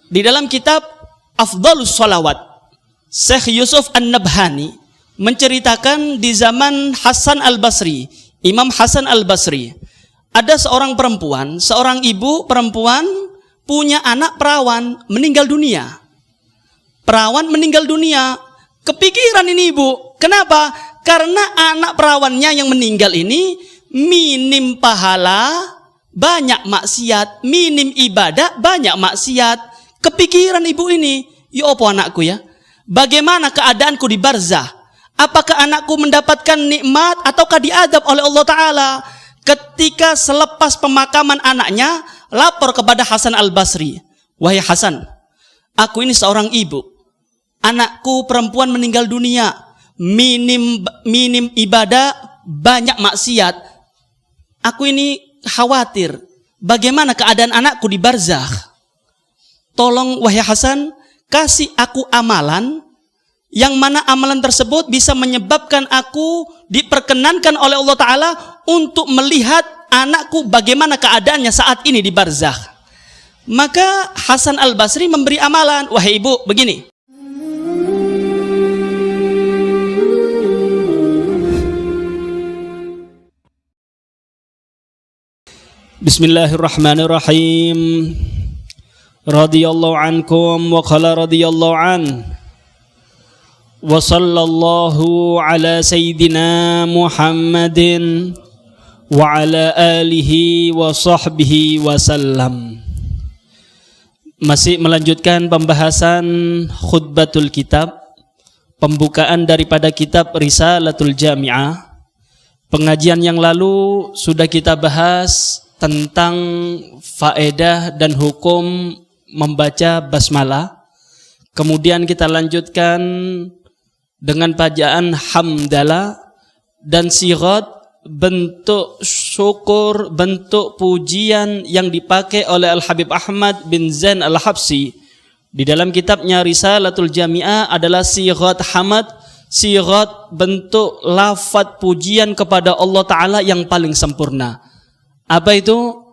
Di dalam kitab Afdhalus Shalawat, Syekh Yusuf An-Nabhani menceritakan di zaman Hasan Al-Basri, Imam Hasan Al-Basri, ada seorang perempuan, seorang ibu perempuan punya anak perawan meninggal dunia. Perawan meninggal dunia. Kepikiran ini ibu. Kenapa? Karena anak perawannya yang meninggal ini minim pahala, banyak maksiat, minim ibadah, banyak maksiat. Kepikiran ibu ini, ya apa anakku ya? Bagaimana keadaanku di barzah? Apakah anakku mendapatkan nikmat ataukah diadab oleh Allah Ta'ala? Ketika selepas pemakaman anaknya, lapor kepada Hasan Al-Basri. Wahai Hasan, aku ini seorang ibu. Anakku perempuan meninggal dunia. Minim ibadah, banyak maksiat. Aku ini khawatir. Bagaimana keadaan anakku di barzakh? Tolong wahai Hasan, kasih aku amalan, yang mana amalan tersebut bisa menyebabkan aku diperkenankan oleh Allah Ta'ala untuk melihat anakku bagaimana keadaannya saat ini di barzakh. Maka Hasan Al-Basri memberi amalan. Wahai ibu, begini. Bismillahirrahmanirrahim. Radiyallahu ankum wa qala radiyallahu an. Wa sallallahu ala sayyidina Muhammadin wa ala alihi wa sahbihi wa sallam. Masih melanjutkan pembahasan khutbatul kitab, pembukaan daripada kitab Risalatul Jami'ah. Pengajian yang lalu sudah kita bahas tentang faedah dan hukum membaca basmalah. Kemudian kita lanjutkan dengan bacaan hamdalah dan sigat, bentuk syukur, bentuk pujian yang dipakai oleh Al-Habib Ahmad bin Zain Al-Habsi. Di dalam kitabnya Risalatul Jami'ah adalah sigat hamad, sigat bentuk lafaz pujian kepada Allah Ta'ala yang paling sempurna. Apa itu?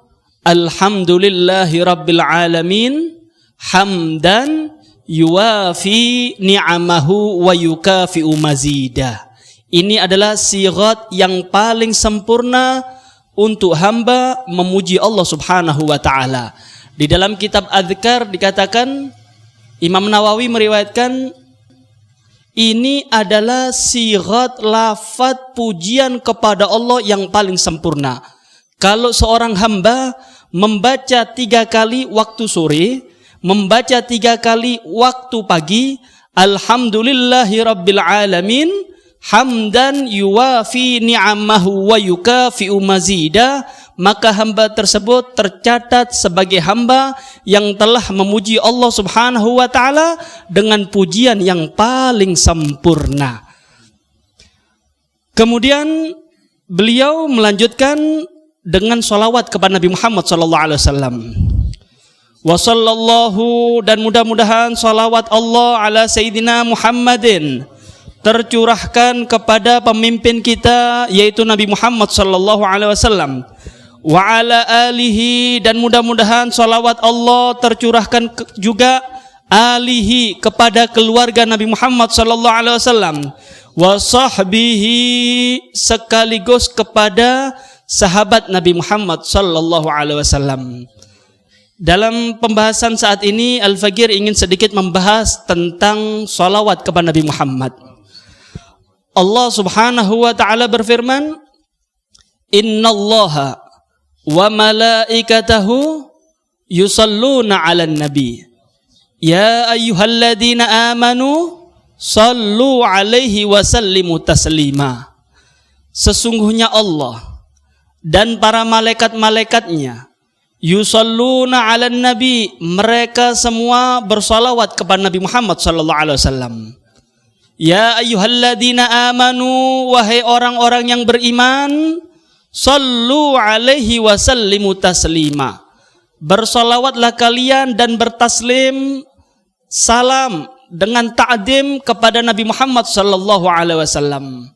Alhamdulillahi Rabbil Alamin hamdan yuwafi ni'amahu wa yukafi'u mazidah. Ini adalah sigat yang paling sempurna untuk hamba memuji Allah Subhanahu wa Ta'ala. Di dalam kitab Adzkar dikatakan, Imam Nawawi meriwayatkan, ini adalah sigat lafaz pujian kepada Allah yang paling sempurna. Kalau seorang hamba membaca 3 kali waktu sore, membaca 3 kali waktu pagi, Alhamdulillahi Rabbil Alamin hamdan yuwafi ni'amahu wa yukafi'u mazidah, maka hamba tersebut tercatat sebagai hamba yang telah memuji Allah Subhanahu wa Ta'ala dengan pujian yang paling sempurna. Kemudian beliau melanjutkan dengan sholawat kepada Nabi Muhammad SAW. Wa sallallahu, dan mudah-mudahan sholawat Allah ala Sayyidina Muhammadin tercurahkan kepada pemimpin kita, yaitu Nabi Muhammad SAW. Wa ala alihi, dan mudah-mudahan sholawat Allah tercurahkan juga alihi kepada keluarga Nabi Muhammad SAW. Wa sahbihi, sekaligus kepada sahabat Nabi Muhammad sallallahu alaihi wasallam. Dalam pembahasan saat ini Al-Faqir ingin sedikit membahas tentang salawat kepada Nabi Muhammad. Allah Subhanahu wa Ta'ala berfirman, Innallaha wa malaikatahu yusalluna 'alan nabi. Ya ayyuhalladzina amanu sallu 'alaihi wa sallimu taslima. Sesungguhnya Allah dan para malaikat-malaikatnya yusalluna 'alan nabi, mereka semua bersalawat kepada Nabi Muhammad sallallahu alaihi wasallam. Ya ayyuhalladzina amanu, wahai orang-orang yang beriman, sallu 'alaihi wa sallimu taslima. Bersalawatlah kalian dan bertaslim salam dengan ta'zim kepada Nabi Muhammad sallallahu alaihi wasallam.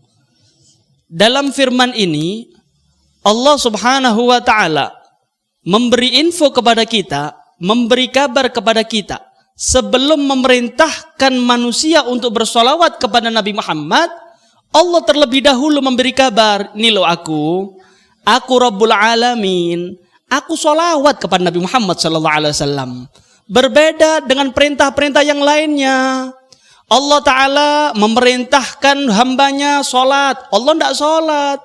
Dalam firman ini Allah Subhanahu wa Ta'ala memberi info kepada kita, memberi kabar kepada kita sebelum memerintahkan manusia untuk bersolawat kepada Nabi Muhammad, Allah terlebih dahulu memberi kabar, nih loh aku Rabbul Alamin, aku solawat kepada Nabi Muhammad SAW. Berbeda dengan perintah-perintah yang lainnya. Allah Ta'ala memerintahkan hambanya solat, Allah tidak solat.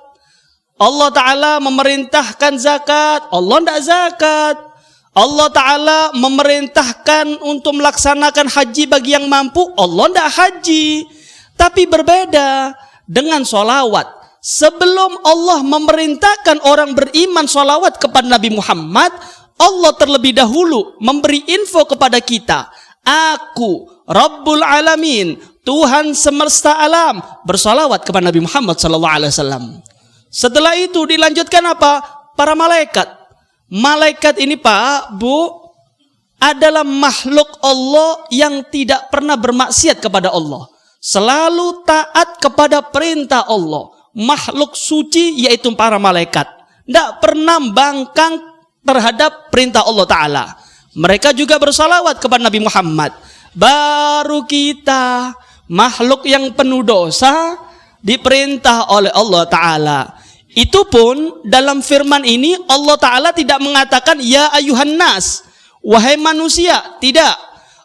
Allah Ta'ala memerintahkan zakat, Allah tidak zakat. Allah Ta'ala memerintahkan untuk melaksanakan haji bagi yang mampu, Allah tidak haji. Tapi berbeda dengan solawat. Sebelum Allah memerintahkan orang beriman solawat kepada Nabi Muhammad, Allah terlebih dahulu memberi info kepada kita. Aku Rabbul Alamin, Tuhan semesta alam, bersolawat kepada Nabi Muhammad SAW. Setelah itu dilanjutkan apa? Para malaikat. Malaikat ini Pak, Bu, adalah makhluk Allah yang tidak pernah bermaksiat kepada Allah. Selalu taat kepada perintah Allah. Makhluk suci yaitu para malaikat. Tidak pernah bangkang terhadap perintah Allah Ta'ala. Mereka juga bersalawat kepada Nabi Muhammad. Baru kita, makhluk yang penuh dosa, diperintah oleh Allah Ta'ala. Itu pun dalam firman ini Allah Ta'ala tidak mengatakan ya ayuhan nas, wahai manusia. Tidak.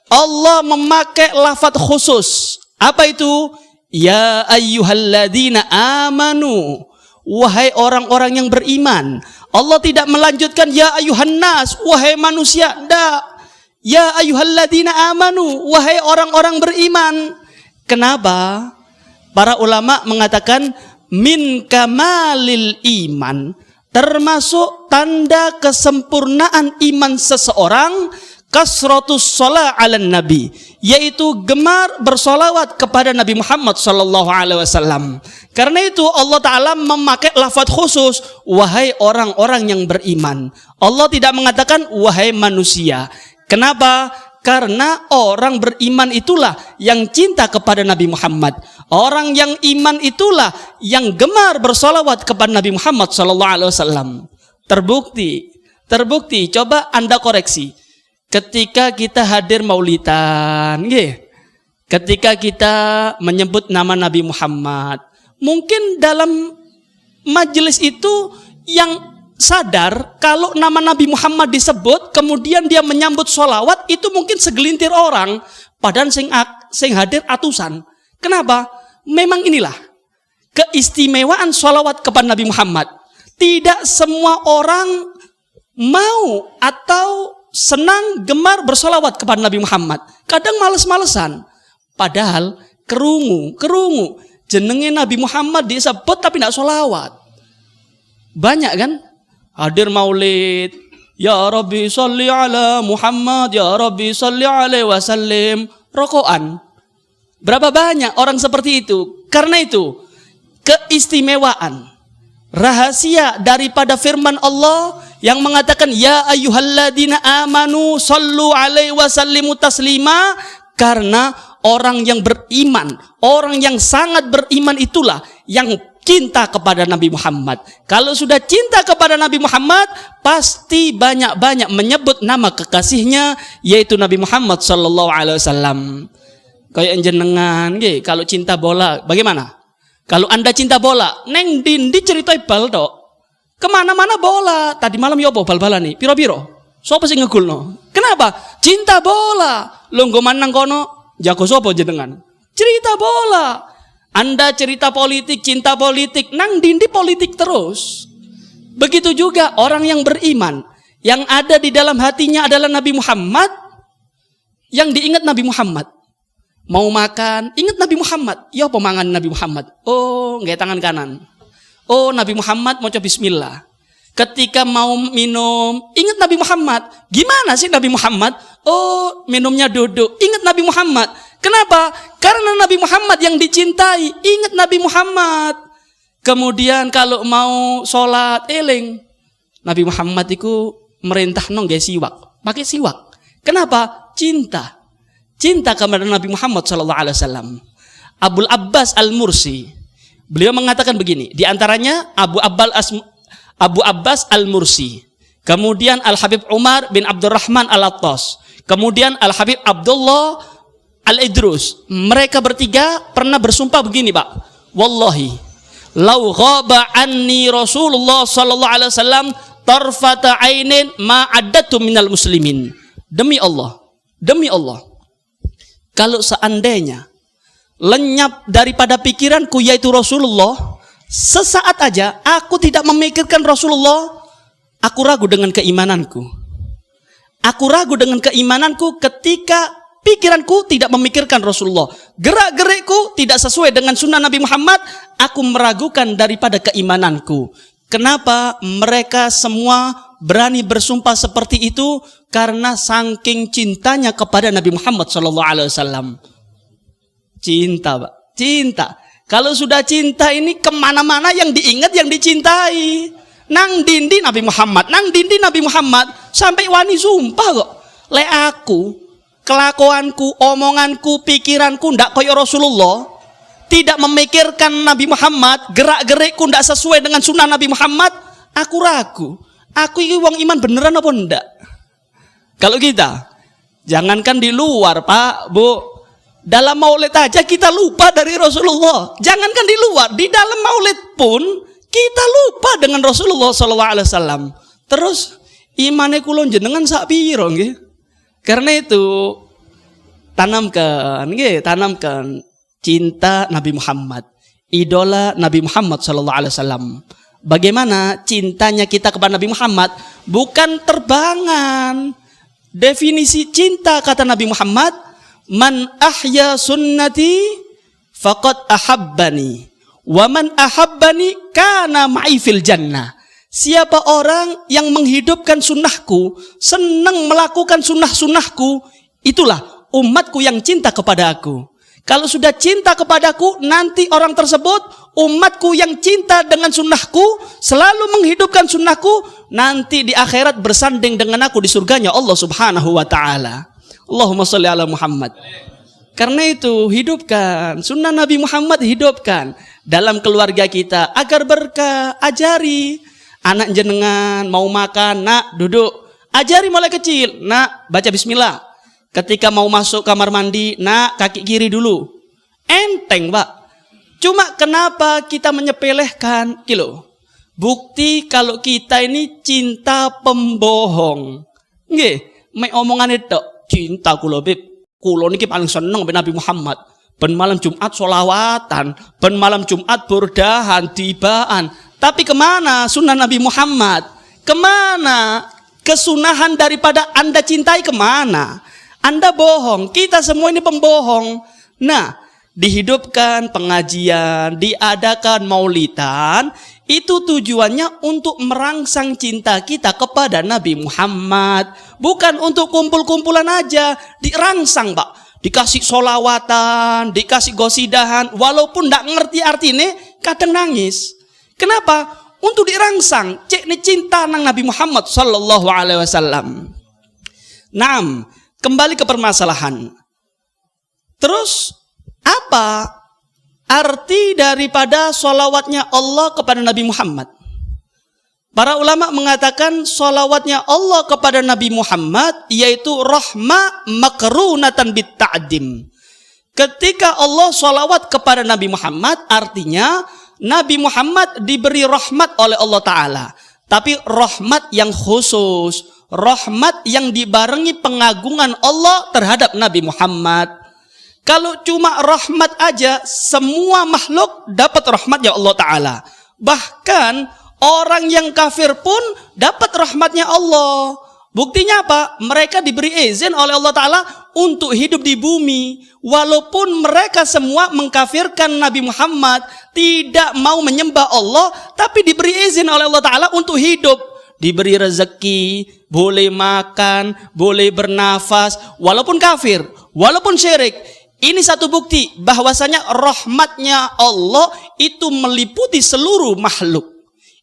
Allah memakai lafaz khusus. Apa itu? Ya ayyuhalladzina amanu, wahai orang-orang yang beriman. Allah tidak melanjutkan ya ayuhan nas, wahai manusia. Tidak. Ya ayyuhalladzina amanu, wahai orang-orang beriman. Kenapa? Para ulama mengatakan min kamalil iman, termasuk tanda kesempurnaan iman seseorang, kasratus sholat ala nabi, yaitu gemar bersolawat kepada Nabi Muhammad SAW. Karena itu Allah Ta'ala memakai lafaz khusus, wahai orang-orang yang beriman. Allah tidak mengatakan wahai manusia. Kenapa? Karena orang beriman itulah yang cinta kepada Nabi Muhammad. Orang yang iman itulah yang gemar bersolawat kepada Nabi Muhammad SAW. Terbukti. Coba Anda koreksi. Ketika kita hadir maulidan, ketika kita menyebut nama Nabi Muhammad, mungkin dalam majelis itu yang sadar kalau nama Nabi Muhammad disebut, kemudian dia menyambut sholawat, itu mungkin segelintir orang, padahal sing hadir atusan. Kenapa? Memang inilah keistimewaan sholawat kepada Nabi Muhammad. Tidak semua orang mau atau senang gemar bersolawat kepada Nabi Muhammad. Kadang males-malesan. Padahal kerungu. Jenenge Nabi Muhammad disebut tapi tidak solawat. Banyak kan? Hadir maulid. Ya Rabbi sholli ala Muhammad. Ya Rabbi sholli alaihi wasallim. Rokokan. Berapa banyak orang seperti itu? Karena itu keistimewaan, rahasia daripada firman Allah yang mengatakan ya ayyuhalladzina amanu sallu alaihi wasallimu taslima, karena orang yang beriman, orang yang sangat beriman itulah yang cinta kepada Nabi Muhammad. Kalau sudah cinta kepada Nabi Muhammad, pasti banyak-banyak menyebut nama kekasihnya, yaitu Nabi Muhammad sallallahu alaihi wasallam. Kayak jenengan, kalau cinta bola, bagaimana? Kalau Anda cinta bola, neng dindi ceritai bal tok. Kemana-mana bola. Tadi malam ya apa bal-balan nih? Piro-piro? Sopo sing ngegulno? Kenapa? Cinta bola. Longgo manang kono, jago sopo jenengan? Cerita bola. Anda cerita politik, cinta politik, nang dindi politik terus. Begitu juga orang yang beriman, yang ada di dalam hatinya adalah Nabi Muhammad, yang diingat Nabi Muhammad. Mau makan, ingat Nabi Muhammad. Ya apa mangan Nabi Muhammad? Oh, nggak tangan kanan. Oh, Nabi Muhammad mau coba bismillah. Ketika mau minum, ingat Nabi Muhammad. Gimana sih Nabi Muhammad? Oh, minumnya duduk. Ingat Nabi Muhammad. Kenapa? Karena Nabi Muhammad yang dicintai. Ingat Nabi Muhammad. Kemudian kalau mau sholat, eling. Nabi Muhammad itu merintah nggak siwak. Pakai siwak. Kenapa? Cinta. Cinta kepada Nabi Muhammad SAW. Abul Abbas Al-Mursi, beliau mengatakan begini. Di antaranya Abu Abbas Al-Mursi, kemudian Al-Habib Umar bin Abdurrahman Al-Attas, kemudian Al-Habib Abdullah Al-Idrus. Mereka bertiga pernah bersumpah begini, Pak. Wallahi, lau ghaba anni Rasulullah sallallahu alaihi wasallam tarfata ainin ma addatu minal muslimin. Demi Allah, kalau seandainya lenyap daripada pikiranku yaitu Rasulullah, sesaat aja aku tidak memikirkan Rasulullah, aku ragu dengan keimananku. Aku ragu dengan keimananku ketika pikiranku tidak memikirkan Rasulullah. Gerak-gerikku tidak sesuai dengan sunnah Nabi Muhammad, aku meragukan daripada keimananku. Kenapa mereka semua berani bersumpah seperti itu? Karena saking cintanya kepada Nabi Muhammad SAW. Cinta, Pak. Cinta. Kalau sudah cinta ini kemana-mana yang diingat, yang dicintai. Nang dindi Nabi Muhammad, nang dindi Nabi Muhammad, sampai wani sumpah kok. Le aku, kelakuanku, omonganku, pikiranku ndak koyo Rasulullah, tidak memikirkan Nabi Muhammad, gerak-gerikku ndak sesuai dengan sunnah Nabi Muhammad, aku ragu. Aku ini wong iman beneran apa ndak? Kalau kita, jangankan di luar, Pak, Bu, dalam maulid aja kita lupa dari Rasulullah. Jangankan di luar, di dalam maulid pun kita lupa dengan Rasulullah SAW. Terus imane kula jenengan sak piro nggih? Karena itu tanamkan cinta Nabi Muhammad, idola Nabi Muhammad SAW. Bagaimana cintanya kita kepada Nabi Muhammad? Bukan terbangan. Definisi cinta kata Nabi Muhammad, man ahya sunnati faqad ahabbani. Waman ahabbani kana ma'i fil jannah. Siapa orang yang menghidupkan sunnahku, senang melakukan sunnah-sunnahku, itulah umatku yang cinta kepada aku. Kalau sudah cinta kepadaku, nanti orang tersebut, umatku yang cinta dengan sunnahku, selalu menghidupkan sunnahku, nanti di akhirat bersanding dengan aku di surganya Allah Subhanahu wa ta'ala. Allahumma sholli ala Muhammad. Karena itu hidupkan sunnah Nabi Muhammad, hidupkan dalam keluarga kita agar berkah. Ajari anak jenengan mau makan, nak duduk, ajari mulai kecil, nak baca bismillah. Ketika mau masuk kamar mandi, nak kaki kiri dulu. Enteng, Pak. Cuma kenapa kita menyepelehkan kilo? Bukti kalau kita ini cinta pembohong. Nggih, mek omongan itu cinta kula beb. Kulo niki paling seneng ben Nabi Muhammad. Ben malam Jumat sholawatan, ben malam Jumat burdahan, tibaan. Tapi kemana sunnah Nabi Muhammad? Kemana kesunahan daripada Anda cintai kemana? Anda bohong, kita semua ini pembohong. Nah, dihidupkan pengajian, diadakan maulidan, itu tujuannya untuk merangsang cinta kita kepada Nabi Muhammad. Bukan untuk kumpul-kumpulan aja, dirangsang, Pak. Dikasih solawatan, dikasih gosidahan, walaupun tidak ngerti artinya, kadang nangis. Kenapa? Untuk dirangsang, cek nih cinta nang Nabi Muhammad sallallahu alaihi wasallam. Naam, kembali ke permasalahan. Terus apa arti daripada sholawatnya Allah kepada Nabi Muhammad? Para ulama mengatakan sholawatnya Allah kepada Nabi Muhammad yaitu rahmah makrunatan bit ta'dim. Ketika Allah sholawat kepada Nabi Muhammad, artinya Nabi Muhammad diberi rahmat oleh Allah Ta'ala. Tapi rahmat yang khusus, rahmat yang dibarengi pengagungan Allah terhadap Nabi Muhammad. Kalau cuma rahmat aja, semua makhluk dapat rahmatnya Allah Ta'ala. Bahkan orang yang kafir pun dapat rahmatnya Allah. Buktinya apa? Mereka diberi izin oleh Allah Ta'ala untuk hidup di bumi. Walaupun mereka semua mengkafirkan Nabi Muhammad, tidak mau menyembah Allah, tapi diberi izin oleh Allah Ta'ala untuk hidup. Diberi rezeki, boleh makan, boleh bernafas, walaupun kafir, walaupun syirik. Ini satu bukti bahwasanya rahmatnya Allah itu meliputi seluruh makhluk.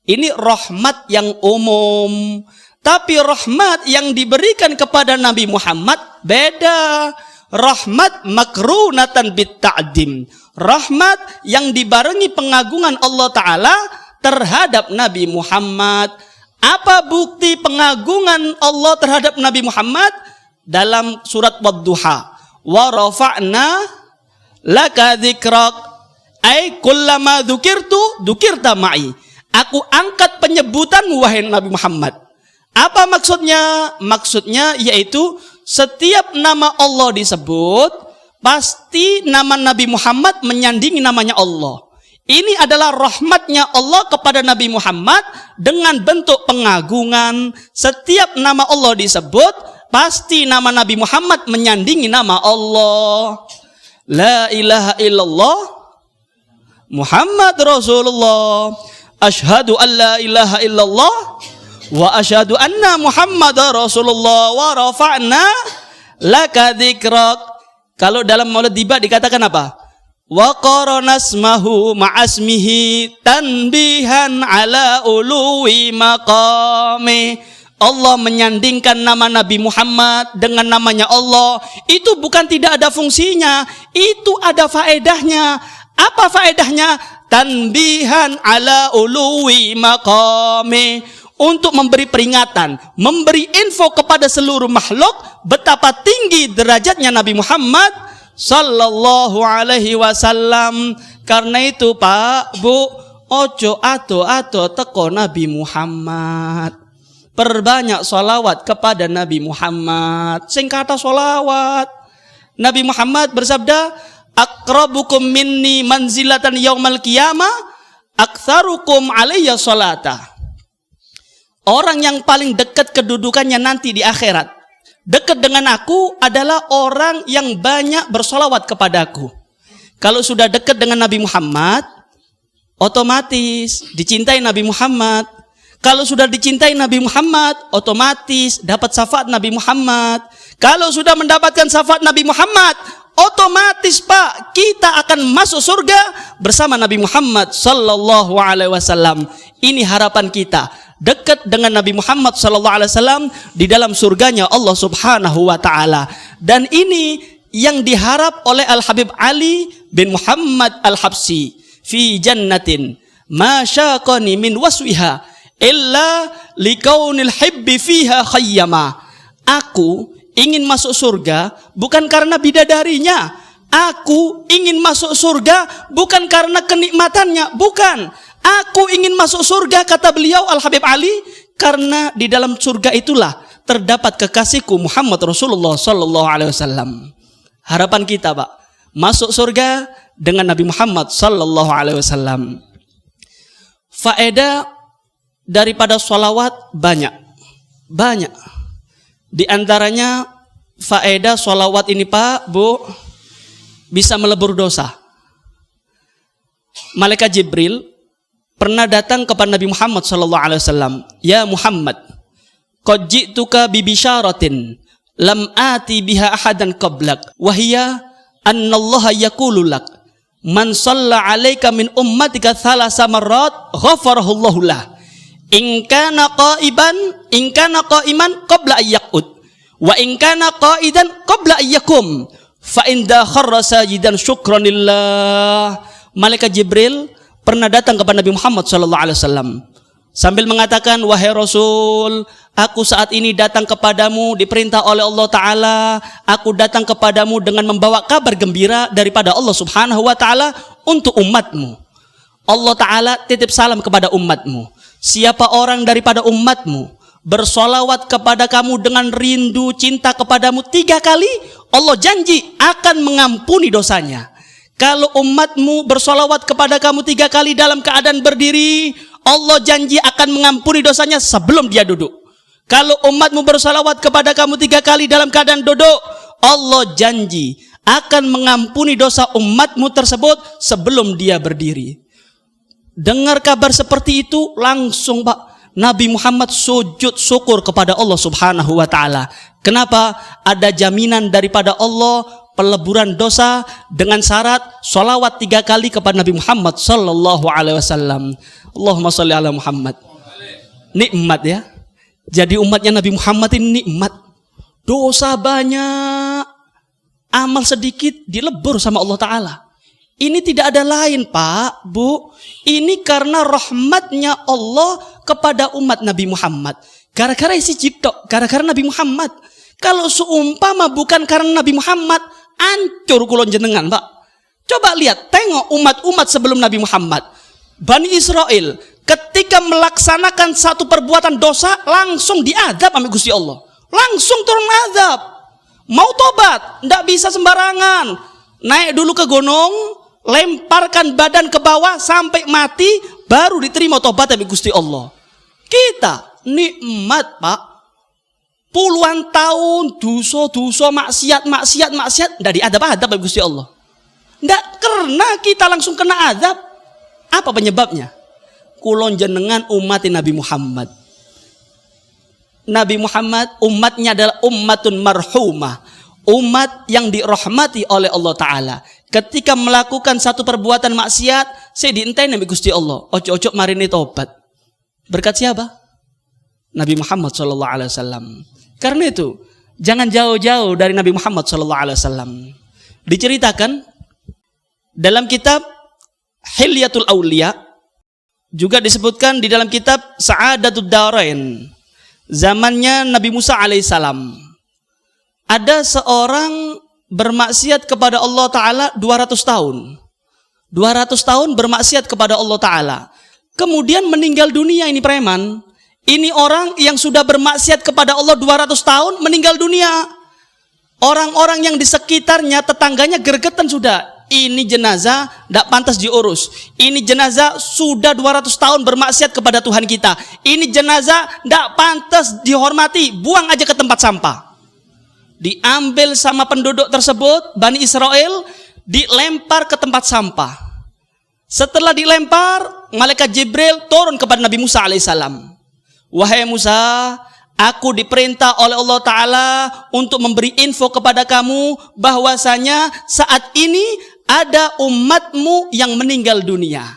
Ini rahmat yang umum. Tapi rahmat yang diberikan kepada Nabi Muhammad beda. Rahmat makrunatan bit ta'dim. Rahmat yang dibarengi pengagungan Allah Ta'ala terhadap Nabi Muhammad. Apa bukti pengagungan Allah terhadap Nabi Muhammad? dalam surat Wadduha, wa rafa'na laka dzikrak, ai kullama dzukirta ma'i. Aku angkat penyebutanmu wahai Nabi Muhammad. Apa maksudnya? Maksudnya yaitu setiap nama Allah disebut, pasti nama Nabi Muhammad menyandingi namanya Allah. Ini adalah rahmatnya Allah kepada Nabi Muhammad dengan bentuk pengagungan. Setiap nama Allah disebut, pasti nama Nabi Muhammad menyandingi nama Allah. La ilaha illallah Muhammad Rasulullah. Asyhadu an la ilaha illallah wa asyhadu anna Muhammad Rasulullah wa rafa'na laka dzikrak. Kalau dalam Maulid Tiba dikatakan apa? Wa qarana asmahu ma'asmihi tanbihan ala uluwi maqami. Allah menyandingkan nama Nabi Muhammad dengan namanya Allah. Itu bukan tidak ada fungsinya, itu ada faedahnya. Apa faedahnya? Tanbihan ala uluwi maqami, untuk memberi peringatan, memberi info kepada seluruh makhluk betapa tinggi derajatnya Nabi Muhammad sallallahu alaihi wasallam. Karena itu Pak, Bu, ojo ato-ato teko Nabi Muhammad. Perbanyak sholawat kepada Nabi Muhammad. Sing kata sholawat, Nabi Muhammad bersabda, aqrabukum minni manzilatan yaumal qiyamah aktsarukum alayya sholata. Orang yang paling dekat kedudukannya nanti di akhirat, dekat dengan aku adalah orang yang banyak bersolawat kepadaku. Kalau sudah dekat dengan Nabi Muhammad, otomatis dicintai Nabi Muhammad. Kalau sudah dicintai Nabi Muhammad, otomatis dapat syafaat Nabi Muhammad. Kalau sudah mendapatkan syafaat Nabi Muhammad, otomatis Pak, kita akan masuk surga bersama Nabi Muhammad sallallahu alaihi wasallam. Ini harapan kita, dekat dengan Nabi Muhammad sallallahu alaihi wasallam di dalam surganya Allah Subhanahu wa taala. Dan ini yang diharap oleh Al-Habib Ali bin Muhammad Al-Habsyi fi jannatin ma syaqani min waswiha illa likaunil hibbi fiha khayyama. Aku ingin masuk surga bukan karena bidadarinya. Aku ingin masuk surga bukan karena kenikmatannya, bukan. Aku ingin masuk surga, kata beliau Al-Habib Ali, karena di dalam surga itulah terdapat kekasihku Muhammad Rasulullah sallallahu alaihi wasallam. Harapan kita Pak, masuk surga dengan Nabi Muhammad sallallahu alaihi wasallam. Faedah daripada sholawat banyak. Di antaranya faedah sholawat ini Pak, Bu, bisa melebur dosa. Malaikat Jibril pernah datang kepada Nabi Muhammad sallallahu alaihi wasallam, "Ya Muhammad, qad ji'tuka bi bisyaratin lam ati biha ahadan qablak, wa hiya anna Allah yaqulu lak, man shalla 'alaika min ummatika thalasa marrat ghafarahu Allahu lah. In kana qa'iman qabla ayyaqud, wa in kana qa'idan qabla ayyakum, fa in dakharra sajidan syukran lillah." Malaikat Jibril pernah datang kepada Nabi Muhammad SAW sambil mengatakan, "Wahai Rasul, aku saat ini datang kepadamu diperintah oleh Allah Ta'ala. Aku datang kepadamu dengan membawa kabar gembira daripada Allah Subhanahu Wa Ta'ala untuk umatmu. Allah Ta'ala titip salam kepada umatmu. Siapa orang daripada umatmu bersolawat kepada kamu dengan rindu cinta kepadamu 3 kali, Allah janji akan mengampuni dosanya. Kalau umatmu bersolawat kepada kamu 3 kali dalam keadaan berdiri, Allah janji akan mengampuni dosanya sebelum dia duduk. Kalau umatmu bersolawat kepada kamu 3 kali dalam keadaan duduk, Allah janji akan mengampuni dosa umatmu tersebut sebelum dia berdiri. Dengar kabar seperti itu, langsung Pak, Nabi Muhammad sujud syukur kepada Allah Subhanahu wa Ta'ala. Kenapa? Ada jaminan daripada Allah peleburan dosa dengan syarat sholawat 3 kali kepada Nabi Muhammad sallallahu alaihi wasallam. Allahumma sholli ala Muhammad. Nikmat ya. Jadi umatnya Nabi Muhammad ini nikmat. Dosa banyak, amal sedikit dilebur sama Allah Ta'ala. Ini tidak ada lain Pak, Bu. Ini karena rahmatnya Allah kepada umat Nabi Muhammad. Gara-gara isi cipto, gara-gara Nabi Muhammad. Kalau seumpama bukan karena Nabi Muhammad, hancur kulon jenengan, Pak. Coba lihat, tengok umat-umat sebelum Nabi Muhammad. Bani Israel, ketika melaksanakan satu perbuatan dosa, langsung diadab sama Gusti Allah. Langsung turun azab. Mau tobat, tidak bisa sembarangan. Naik dulu ke gunung, lemparkan badan ke bawah sampai mati, baru diterima tobat sama Gusti Allah. Kita nikmat, Pak. Puluhan tahun dosa maksiat tidak diadab-adab oleh Gusti Allah. Tidak karena kita langsung kena azab. Apa penyebabnya? Kulon jenengan umatin Nabi Muhammad. Nabi Muhammad umatnya adalah ummatun marhumah, umat yang dirahmati oleh Allah Ta'ala. Ketika melakukan satu perbuatan maksiat, saya diintai Nabi Gusti Allah. Ojo-ojo marini tobat. Berkat siapa? Nabi Muhammad SAW. Karena itu, jangan jauh-jauh dari Nabi Muhammad SAW. Diceritakan dalam kitab Hilyatul Aulia, juga disebutkan di dalam kitab Sa'adatud Darain, zamannya Nabi Musa alaihissalam. Ada seorang bermaksiat kepada Allah Ta'ala 200 tahun. 200 tahun bermaksiat kepada Allah Ta'ala. Kemudian meninggal dunia ini preman. Ini orang yang sudah bermaksiat kepada Allah 200 tahun meninggal dunia. Orang-orang yang di sekitarnya, tetangganya gergetan sudah. Ini jenazah tidak pantas diurus. Ini jenazah sudah 200 tahun bermaksiat kepada Tuhan kita. Ini jenazah tidak pantas dihormati. Buang aja ke tempat sampah. Diambil sama penduduk tersebut, Bani Israel, dilempar ke tempat sampah. Setelah dilempar, malaikat Jibril turun kepada Nabi Musa alaihissalam. Wahai Musa, aku diperintah oleh Allah Ta'ala untuk memberi info kepada kamu bahwasanya saat ini ada umatmu yang meninggal dunia.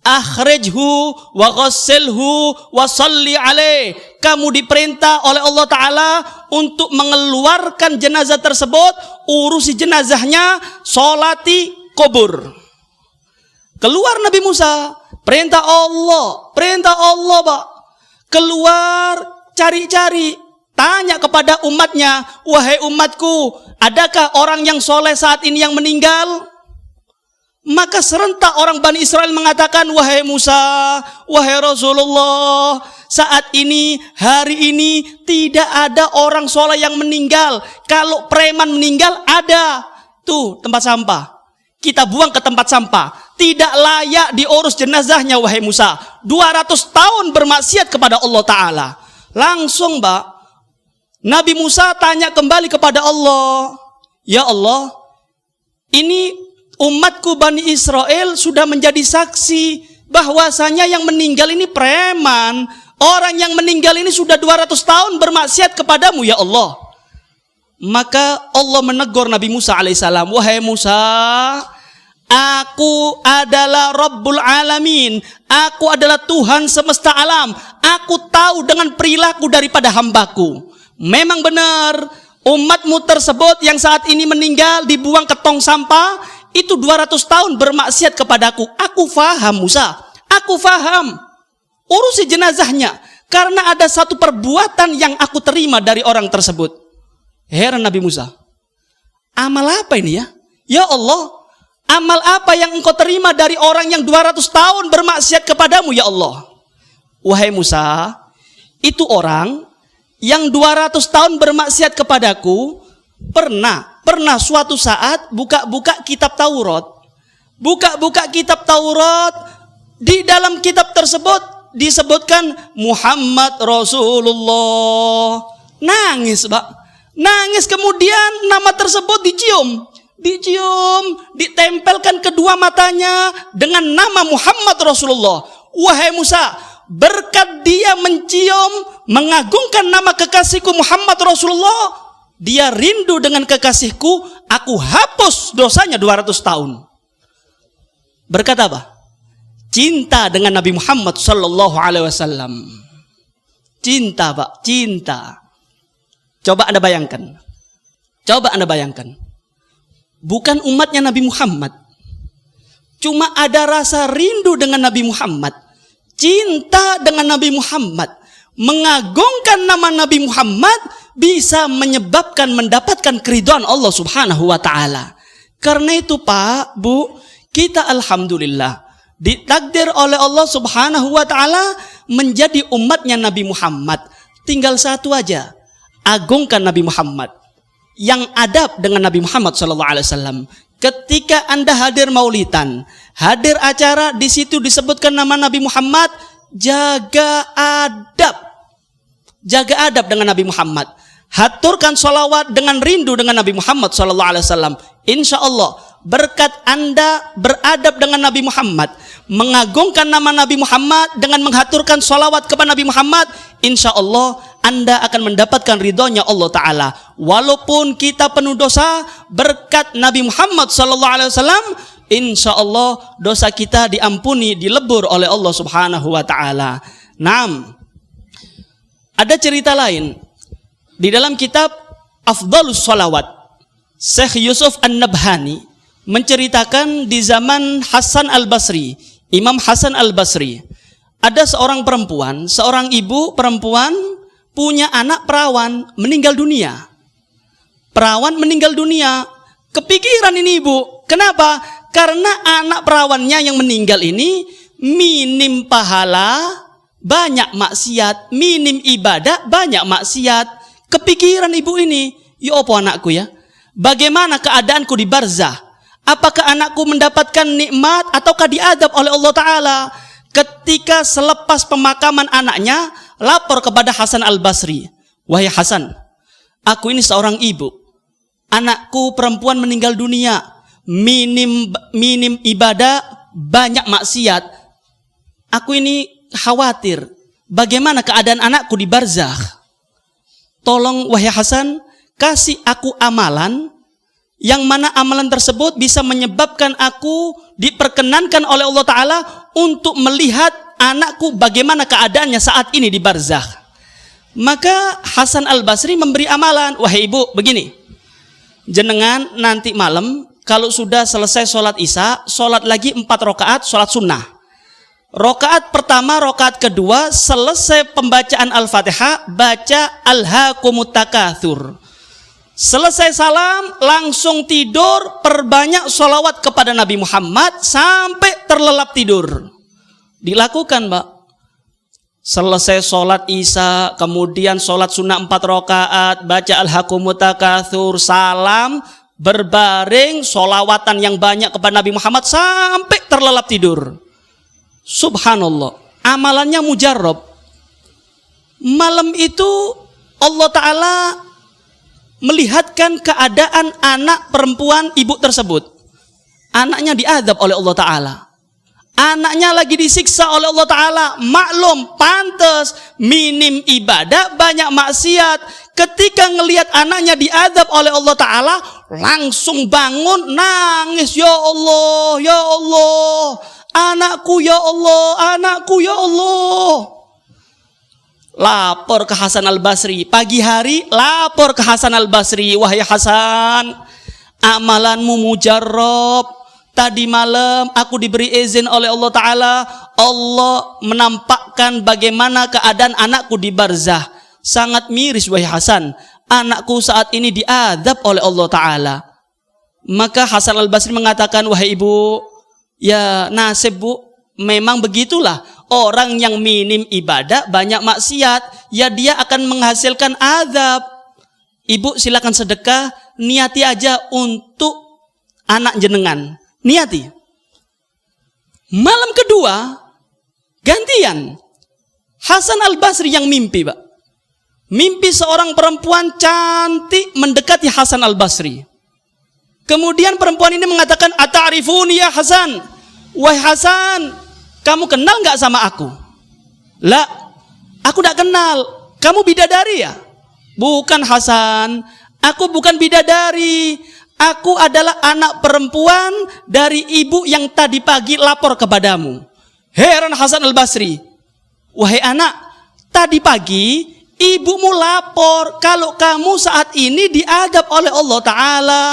Akhrijhu wa ghassilhu wa salli alaih. Kamu diperintah oleh Allah Ta'ala untuk mengeluarkan jenazah tersebut, urusi jenazahnya, sholati kubur. Keluar Nabi Musa, perintah Allah, Pak. Keluar, cari-cari, tanya kepada umatnya, wahai umatku, adakah orang yang soleh saat ini yang meninggal? Maka serentak orang Bani Israel mengatakan, wahai Musa, wahai Rasulullah, saat ini, hari ini tidak ada orang soleh yang meninggal. Kalau preman meninggal ada. Tuh tempat sampah, kita buang ke tempat sampah. Tidak layak diurus jenazahnya, wahai Musa. 200 tahun bermaksiat kepada Allah Ta'ala. Langsung, Mbak, Nabi Musa tanya kembali kepada Allah, ya Allah, ini umatku Bani Israel sudah menjadi saksi bahwasanya yang meninggal ini preman. Orang yang meninggal ini sudah 200 tahun bermaksiat kepadamu, ya Allah. Maka Allah menegur Nabi Musa alaihissalam, wahai Musa, aku adalah Rabbul Alamin. Aku adalah Tuhan semesta alam. Aku tahu dengan perilaku daripada hambaku. Memang benar, umatmu tersebut yang saat ini meninggal dibuang ke tong sampah, itu 200 tahun bermaksiat kepadaku. Aku faham Musa, aku faham. Urusi jenazahnya, karena ada satu perbuatan yang aku terima dari orang tersebut. Heran Nabi Musa, amal apa ini ya? Ya Allah, amal apa yang engkau terima dari orang yang 200 tahun bermaksiat kepadamu, ya Allah? Wahai Musa, itu orang yang 200 tahun bermaksiat kepadaku pernah suatu saat buka-buka kitab Taurat. Buka-buka kitab Taurat, di dalam kitab tersebut disebutkan Muhammad Rasulullah. Nangis, Pak. Nangis, kemudian nama tersebut dicium, ditempelkan kedua matanya dengan nama Muhammad Rasulullah. Wahai Musa, berkat dia mencium, mengagungkan nama kekasihku Muhammad Rasulullah, dia rindu dengan kekasihku, aku hapus dosanya 200 tahun. Berkat apa? Cinta dengan Nabi Muhammad sallallahu alaihi wasallam. Cinta, Pak, cinta. Coba Anda bayangkan. Bukan umatnya Nabi Muhammad, cuma ada rasa rindu dengan Nabi Muhammad, cinta dengan Nabi Muhammad, mengagungkan nama Nabi Muhammad bisa menyebabkan mendapatkan keridhaan Allah Subhanahu wa taala. Karena itu Pak, Bu, kita alhamdulillah ditakdir oleh Allah Subhanahu wa taala menjadi umatnya Nabi Muhammad. Tinggal satu aja, agungkan Nabi Muhammad, yang adab dengan Nabi Muhammad SAW. Ketika Anda hadir maulidan, hadir acara, di situ disebutkan nama Nabi Muhammad, jaga adab dengan Nabi Muhammad. Haturkan sholawat dengan rindu dengan Nabi Muhammad SAW. Insya Allah berkat Anda beradab dengan Nabi Muhammad, mengagungkan nama Nabi Muhammad dengan menghaturkan sholawat kepada Nabi Muhammad, insya Allah Anda akan mendapatkan ridhonya Allah Ta'ala. Walaupun kita penuh dosa, berkat Nabi Muhammad SAW, insya Allah dosa kita diampuni, dilebur oleh Allah Subhanahu wa Ta'ala. Naam, ada cerita lain di dalam kitab Afdhalus Sholawat. Syekh Yusuf An-Nabhani menceritakan di zaman Hasan Al-Basri, Imam Hasan Al-Basri, ada seorang perempuan, seorang ibu perempuan punya anak perawan meninggal dunia. Perawan meninggal dunia, kepikiran ini ibu. Kenapa? Karena anak perawannya yang meninggal ini minim pahala, banyak maksiat, minim ibadah, banyak maksiat. Kepikiran ibu ini, ya apa anakku ya? Bagaimana keadaanku di barzah? Apakah anakku mendapatkan nikmat ataukah diadab oleh Allah Ta'ala? Ketika selepas pemakaman anaknya, lapor kepada Hasan Al-Basri. Wahai Hasan, aku ini seorang ibu. Anakku perempuan meninggal dunia. Minim ibadah, banyak maksiat. Aku ini khawatir. Bagaimana keadaan anakku di barzakh? Tolong wahai Hasan, kasih aku amalan, yang mana amalan tersebut bisa menyebabkan aku diperkenankan oleh Allah Ta'ala untuk melihat anakku bagaimana keadaannya saat ini di barzakh. Maka Hasan Al-Basri memberi amalan, wahai ibu, begini, jenengan nanti malam kalau sudah selesai sholat isya, sholat lagi 4 rakaat sholat sunnah. Rakaat pertama, rakaat kedua, selesai pembacaan Al-Fatihah, baca Alhaakumut Takatsur. Selesai salam, langsung tidur, perbanyak sholawat kepada Nabi Muhammad sampai terlelap tidur. Dilakukan, Mbak. Selesai sholat isya, kemudian sholat sunnah 4 rakaat, baca Alhaakumut Takatsur, salam, berbaring, sholawatan yang banyak kepada Nabi Muhammad sampai terlelap tidur. Subhanallah, amalannya mujarrab. Malam itu Allah Ta'ala melihatkan keadaan anak perempuan ibu tersebut. Anaknya diadab oleh Allah Ta'ala. Anaknya lagi disiksa oleh Allah Ta'ala. Maklum, pantas, minim ibadah, banyak maksiat. Ketika ngelihat anaknya diadab oleh Allah Ta'ala, langsung bangun, nangis, ya Allah, ya Allah, anakku ya Allah, anakku ya Allah. Lapor ke Hasan Al-Basri. Pagi hari lapor ke Hasan Al-Basri. Wahai Hasan, amalanmu mujarrab. Tadi malam aku diberi izin oleh Allah Ta'ala. Allah menampakkan bagaimana keadaan anakku di barzah. Sangat miris wahai Hasan. Anakku saat ini diadab oleh Allah Ta'ala. Maka Hasan Al-Basri mengatakan, wahai ibu, ya nasib bu, memang begitulah. Orang yang minim ibadah, banyak maksiat, ya dia akan menghasilkan azab. Ibu silakan sedekah, niati aja untuk anak jenengan. Niati. Malam kedua, gantian. Hasan Al-Basri yang mimpi, Pak. Mimpi seorang perempuan cantik mendekati Hasan Al-Basri. Kemudian perempuan ini mengatakan, "Ata'rifuni ya Hasan?" Wahai Hasan, kamu kenal nggak sama aku? Lah, aku tidak kenal. Kamu bidadari ya? Bukan Hasan, aku bukan bidadari. Aku adalah anak perempuan dari ibu yang tadi pagi lapor kepadamu. Heran Hasan Al-Basri. Wahai anak, tadi pagi ibumu lapor kalau kamu saat ini diadab oleh Allah Ta'ala.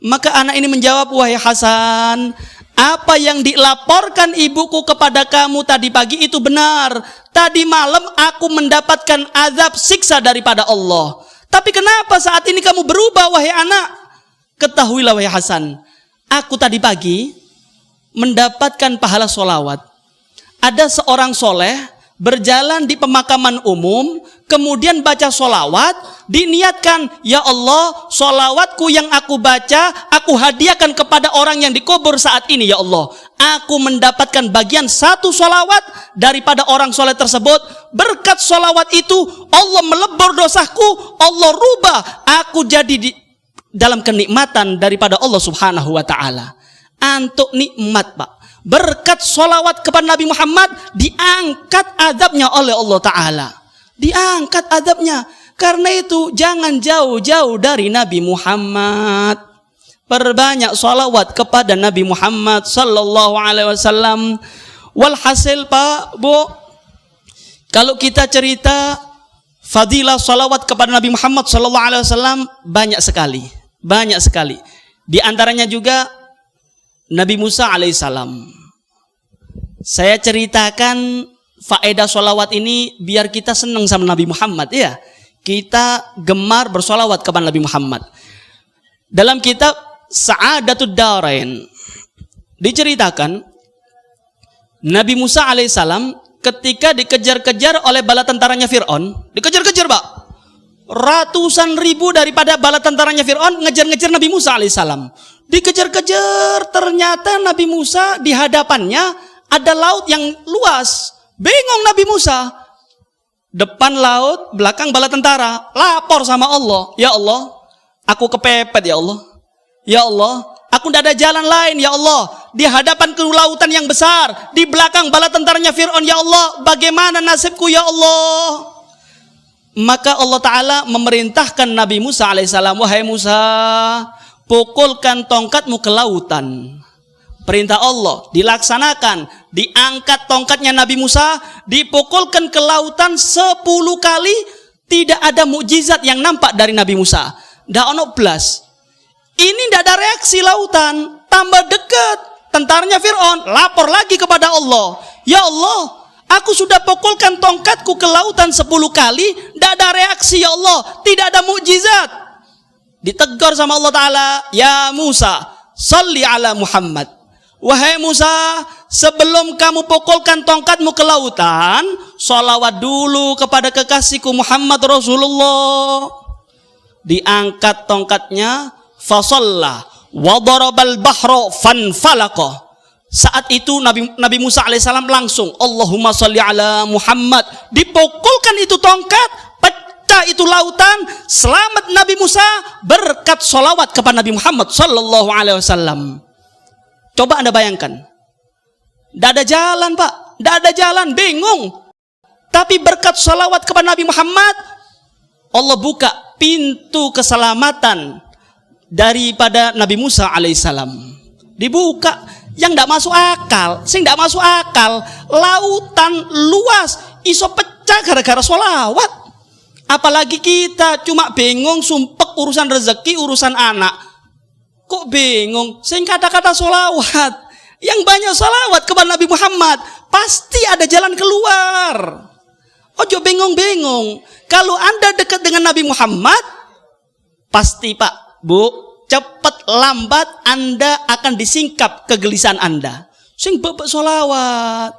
Maka anak ini menjawab, wahai Hasan, Apa yang dilaporkan ibuku kepada kamu tadi pagi itu benar. Tadi malam aku mendapatkan azab siksa daripada Allah. Tapi kenapa saat ini kamu berubah wahai anak? Ketahuilah wahai Hasan, aku tadi pagi mendapatkan pahala solawat. Ada seorang soleh berjalan di pemakaman umum, kemudian baca solawat, diniatkan, ya Allah, solawatku yang aku baca, aku hadiahkan kepada orang yang dikubur saat ini, ya Allah. Aku mendapatkan bagian satu solawat daripada orang soleh tersebut. Berkat solawat itu, Allah melebur dosaku, Allah rubah aku jadi dalam kenikmatan daripada Allah subhanahu wa ta'ala. Antuk nikmat, Pak. Berkat solawat kepada Nabi Muhammad, diangkat adabnya oleh Allah Ta'ala. Diangkat adabnya. Karena itu jangan jauh-jauh dari Nabi Muhammad. Perbanyak solawat kepada Nabi Muhammad sallallahu alaihi wasallam. Walhasil Pak, Bu, kalau kita cerita fadilah solawat kepada Nabi Muhammad sallallahu alaihi wasallam banyak sekali. Banyak sekali. Di antaranya juga Nabi Musa alaihissalam. Saya ceritakan faedah solawat ini biar kita senang sama Nabi Muhammad, ya. Kita gemar bersolawat kepada Nabi Muhammad. Dalam kitab Sa'adatud Darain diceritakan Nabi Musa alaihissalam ketika dikejar-kejar oleh bala tentaranya Fir'aun, dikejar-kejar, Pak. Ratusan ribu daripada bala tentaranya Fir'aun ngejar-ngejar Nabi Musa alaihissalam. Dikejar-kejar, ternyata Nabi Musa di hadapannya ada laut yang luas. Bingung Nabi Musa. Depan laut, belakang bala tentara. Lapor sama Allah. Ya Allah, aku kepepet ya Allah. Ya Allah, aku tidak ada jalan lain ya Allah. Di hadapan kelautan yang besar, di belakang bala tentaranya Fir'aun ya Allah. Bagaimana nasibku ya Allah? Maka Allah Ta'ala memerintahkan Nabi Musa alaihissalam, wahai Musa, pukulkan tongkatmu ke lautan. Perintah Allah dilaksanakan. Diangkat tongkatnya Nabi Musa, dipukulkan ke lautan 10 kali. Tidak ada mukjizat yang nampak dari Nabi Musa. Ndak ono blas. Ini ndak ada reaksi lautan. Tambah dekat, tentaranya Fir'aun lapor lagi kepada Allah. Ya Allah, aku sudah pukulkan tongkatku ke lautan 10 kali, ndak ada reaksi ya Allah. Tidak ada mukjizat. Ditegur sama Allah Ta'ala, ya Musa, salli ala Muhammad. Wahai Musa, sebelum kamu pukulkan tongkatmu ke lautan, sholawat dulu kepada kekasihku Muhammad Rasulullah. Diangkat tongkatnya, fasalla, wadarabal bahra fanfalaqa. Saat itu Nabi Musa alaihissalam langsung, Allahumma salli ala Muhammad. Dipukulkan itu tongkat, itu lautan, selamat Nabi Musa berkat solawat kepada Nabi Muhammad sallallahu alaihi wasallam. Coba Anda bayangkan, tidak ada jalan Pak, tidak ada jalan, bingung. Tapi berkat solawat kepada Nabi Muhammad, Allah buka pintu keselamatan daripada Nabi Musa alaihissalam. Dibuka yang tidak masuk akal, sing tidak masuk akal, lautan luas, iso pecah gara-gara solawat. Apalagi kita cuma bingung sumpek urusan rezeki, urusan anak. Kok bingung? Sing kata-kata solawat. Yang banyak solawat kepada Nabi Muhammad, pasti ada jalan keluar. Ojo bingung-bingung. Kalau Anda dekat dengan Nabi Muhammad, pasti Pak, Bu, cepat lambat Anda akan disingkap kegelisahan Anda. Sing bebek solawat.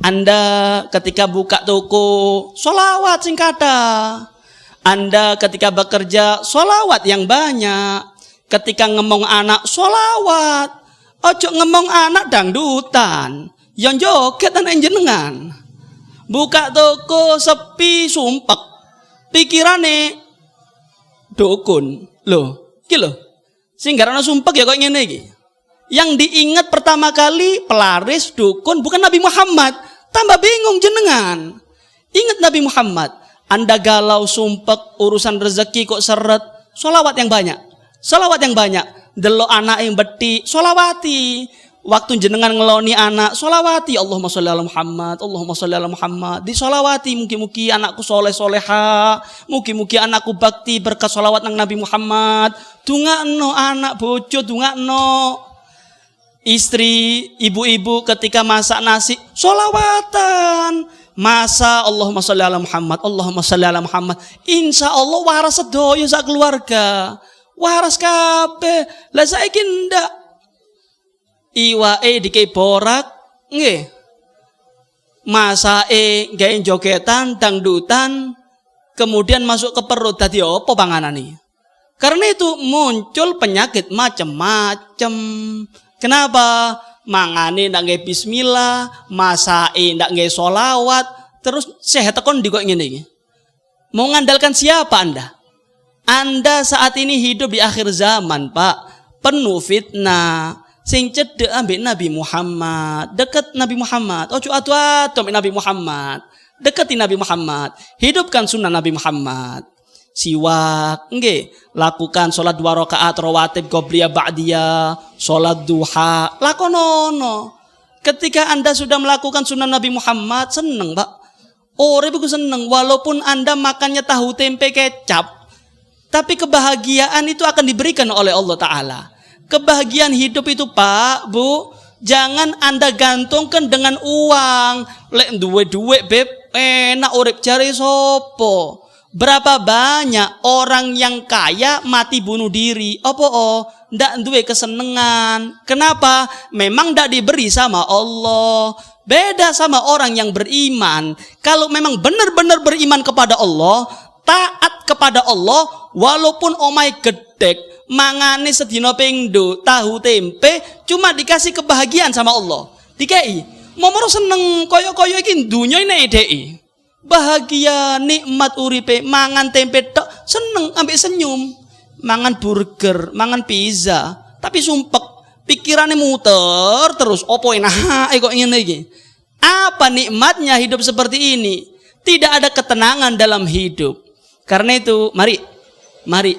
Anda ketika buka toko, solawat sing kata. Anda ketika bekerja, solawat yang banyak. Ketika ngomong anak, solawat. Ojo ngomong anak dangdutan. Yang joget anak jenengan. Buka toko sepi sumpek. Pikirane dukun. Loh, iki lho. Sing garana sumpek ya kok ngene iki. Yang diingat pertama kali pelaris, dukun, bukan Nabi Muhammad. Tambah bingung jenengan. Ingat Nabi Muhammad. Anda galau sumpek urusan rezeki kok seret. Solawat yang banyak. Solawat yang banyak. Delok anak yang beti, solawati. Waktu jenengan ngeloni anak, solawati. Allahumma sholli ala Muhammad, Allahumma sholli ala Muhammad. Disolawati, mugi-mugi anakku soleh-soleha. Mugi-mugi anakku bakti berkat solawat nang Nabi Muhammad. Dungakno anak bojo, dungakno. istri, ibu-ibu ketika masak nasi, sholawatan. Masa Allahumma sholli ala Muhammad, Allahumma sholli ala Muhammad. Insya Allah waras sedoyo sak keluarga. Waras kabeh. Lah saiki ndak. Iwae dikei borak, nggih. Masake gawe jogetan, dangdutan, kemudian masuk ke perut dadi apa panganane? Karena itu muncul penyakit macam-macam. Kenapa? Mangane ndak nggih bismillah, masake ndak nggih sholawat, terus sehat tekon di kok ngene iki. Mau ngandalkan siapa Anda? Anda saat ini hidup di akhir zaman, Pak. Penuh fitnah. Sing cedek ambek Nabi Muhammad, deket Nabi Muhammad. Ojo atu-atu ambek Nabi Muhammad. Deketi Nabi Muhammad. Hidupkan sunnah Nabi Muhammad. Siwak, nggih, lakukan sholat 2 rakaat rawatib qobliyah ba'diyah, sholat duha, lakonono. Ketika Anda sudah melakukan sunnah Nabi Muhammad, seneng, Pak. Urip iku seneng, walaupun Anda makannya tahu tempe kecap, tapi kebahagiaan itu akan diberikan oleh Allah Ta'ala. Kebahagiaan hidup itu, Pak, Bu, jangan Anda gantungkan dengan uang. Lek duwe-duwe, Beb, enak urip jare sopo. Berapa banyak orang yang kaya mati bunuh diri? Ndak duwe kesenengan. Kenapa? Memang ndak diberi sama Allah. Beda sama orang yang beriman. Kalau memang benar-benar beriman kepada Allah, taat kepada Allah, walaupun omai gedek, mangane sedina pingdo, tahu tempe, cuma dikasih kebahagiaan sama Allah. Dikei, momoro seneng koyo-koyo iki dunya ini dhek. Bahagia, nikmat uripe, mangan tempe tok, seneng ambek senyum. Mangan burger, mangan pizza, tapi sumpek, pikirannya muter terus, opo enak kok ngene iki. Apa nikmatnya hidup seperti ini? Tidak ada ketenangan dalam hidup. Karena itu, mari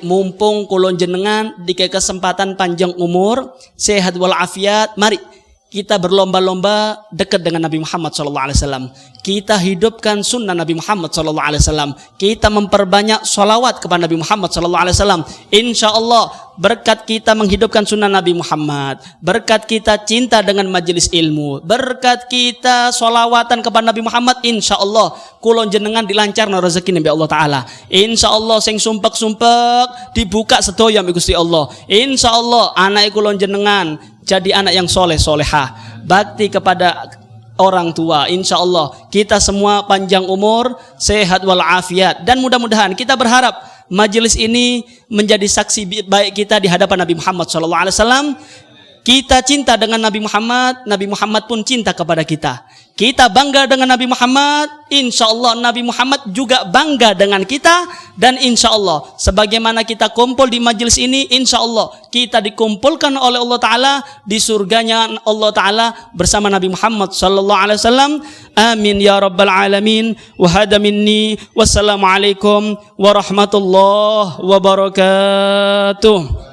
mumpung kulon jenengan dikasih kesempatan panjang umur, sehat walafiat, mari kita berlomba-lomba dekat dengan Nabi Muhammad SAW. Kita hidupkan sunnah Nabi Muhammad SAW. Kita memperbanyak sholawat kepada Nabi Muhammad SAW. Insya Allah berkat kita menghidupkan sunnah Nabi Muhammad, berkat kita cinta dengan majelis ilmu, berkat kita sholawatan kepada Nabi Muhammad, insya Allah kulon jenengan dilancarno rezeki Nabi Allah Ta'ala. Insya Allah sing sumpek-sumpek dibuka sedoyo ambek Gusti Allah. Insya Allah anak kulon jenengan jadi anak yang soleh solehah, bakti kepada orang tua. Insya Allah kita semua panjang umur, sehat walafiat, dan mudah-mudahan kita berharap majelis ini menjadi saksi baik kita di hadapan Nabi Muhammad SAW. Kita cinta dengan Nabi Muhammad pun cinta kepada kita. Kita bangga dengan Nabi Muhammad, insya Allah Nabi Muhammad juga bangga dengan kita. Dan insya Allah sebagaimana kita kumpul di majelis ini, insya Allah kita dikumpulkan oleh Allah Ta'ala di surganya Allah Ta'ala bersama Nabi Muhammad SAW. Amin ya rabbal alamin. Wa hada minni. Wassalamualaikum warahmatullahi wabarakatuh.